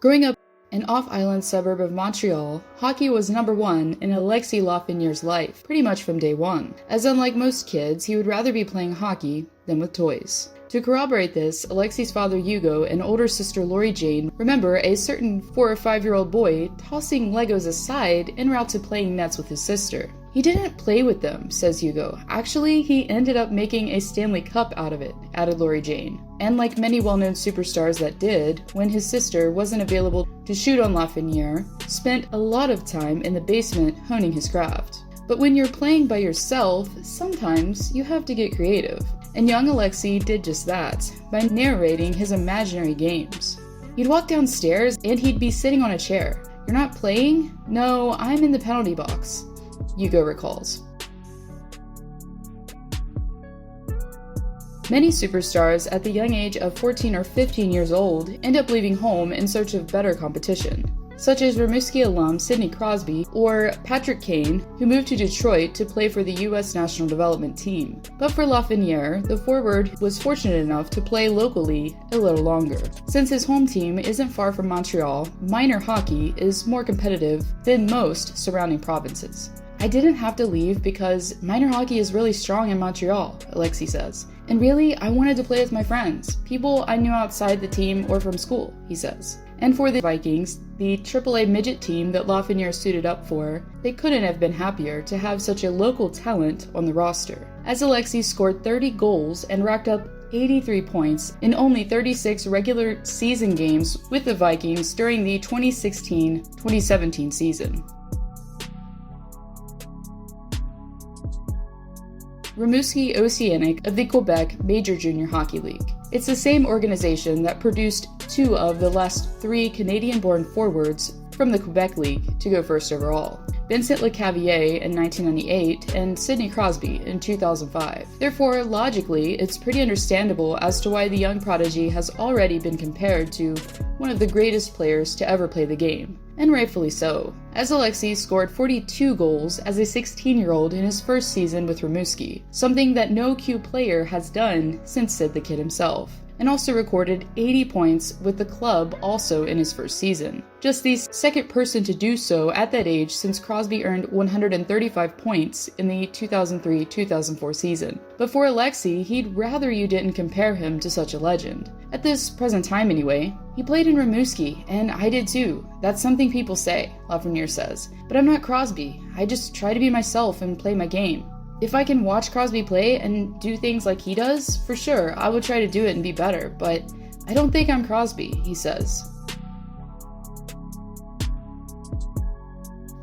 Growing up in an off-island suburb of Montreal, hockey was number one in Alexis Lafreniere's life, pretty much from day one, as unlike most kids, he would rather be playing hockey than with toys. To corroborate this, Alexis' father Hugo and older sister Lori Jane remember a certain 4 or 5-year-old boy tossing Legos aside en route to playing nets with his sister. He didn't play with them, says Hugo. Actually, he ended up making a Stanley Cup out of it, added Lori Jane. And like many well-known superstars that did, when his sister wasn't available to shoot on Lafrenière, spent a lot of time in the basement honing his craft. But when you're playing by yourself, sometimes you have to get creative. And young Alexis did just that, by narrating his imaginary games. He'd walk downstairs and he'd be sitting on a chair. "You're not playing?" "No, I'm in the penalty box," Hugo recalls. Many superstars at the young age of 14 or 15 years old end up leaving home in search of better competition, such as Rimouski alum Sidney Crosby or Patrick Kane, who moved to Detroit to play for the U.S. National Development Team. But for Lafrenière, the forward was fortunate enough to play locally a little longer. Since his home team isn't far from Montreal, minor hockey is more competitive than most surrounding provinces. "I didn't have to leave because minor hockey is really strong in Montreal," Alexis says. "And really, I wanted to play with my friends, people I knew outside the team or from school," he says. And for the Vikings, the AAA midget team that Lafrenière suited up for, they couldn't have been happier to have such a local talent on the roster, as Alexis scored 30 goals and racked up 83 points in only 36 regular season games with the Vikings during the 2016-2017 season. Rimouski Oceanic of the Quebec Major Junior Hockey League. It's the same organization that produced 2 of the last 3 Canadian-born forwards from the Quebec League to go first overall, Vincent Lecavalier in 1998 and Sidney Crosby in 2005. Therefore, logically, it's pretty understandable as to why the young prodigy has already been compared to one of the greatest players to ever play the game. And rightfully so, as Alexis scored 42 goals as a 16-year-old in his first season with Rimouski, something that no Q player has done since Sid the Kid himself, and also recorded 80 points with the club also in his first season. Just the second person to do so at that age since Crosby earned 135 points in the 2003-2004 season. But for Alexis, he'd rather you didn't compare him to such a legend. At this present time anyway, he played in Rimouski, and I did too. That's something people say, Lafrenière says. But I'm not Crosby. I just try to be myself and play my game. If I can watch Crosby play and do things like he does, for sure, I would try to do it and be better, but I don't think I'm Crosby, he says.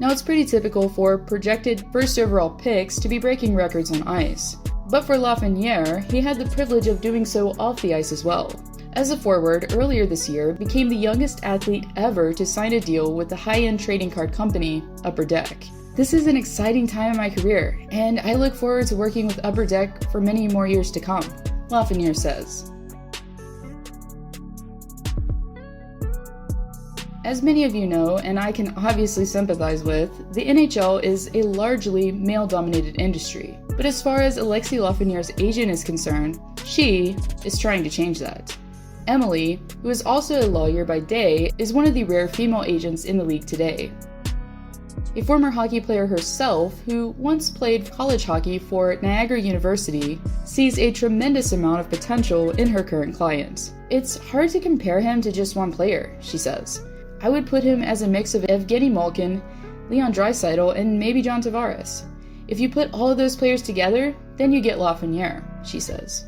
Now, it's pretty typical for projected first overall picks to be breaking records on ice. But for Lafrenière, he had the privilege of doing so off the ice as well. As a forward, earlier this year, became the youngest athlete ever to sign a deal with the high-end trading card company, Upper Deck. "This is an exciting time in my career, and I look forward to working with Upper Deck for many more years to come," Lafrenière says. As many of you know, and I can obviously sympathize with, the NHL is a largely male-dominated industry. But as far as Alexis Lafreniere's agent is concerned, she is trying to change that. Emily, who is also a lawyer by day, is one of the rare female agents in the league today. A former hockey player herself, who once played college hockey for Niagara University, sees a tremendous amount of potential in her current client. "It's hard to compare him to just one player," she says. "I would put him as a mix of Evgeny Malkin, Leon Draisaitl, and maybe John Tavares. If you put all of those players together, then you get Lafrenière," she says.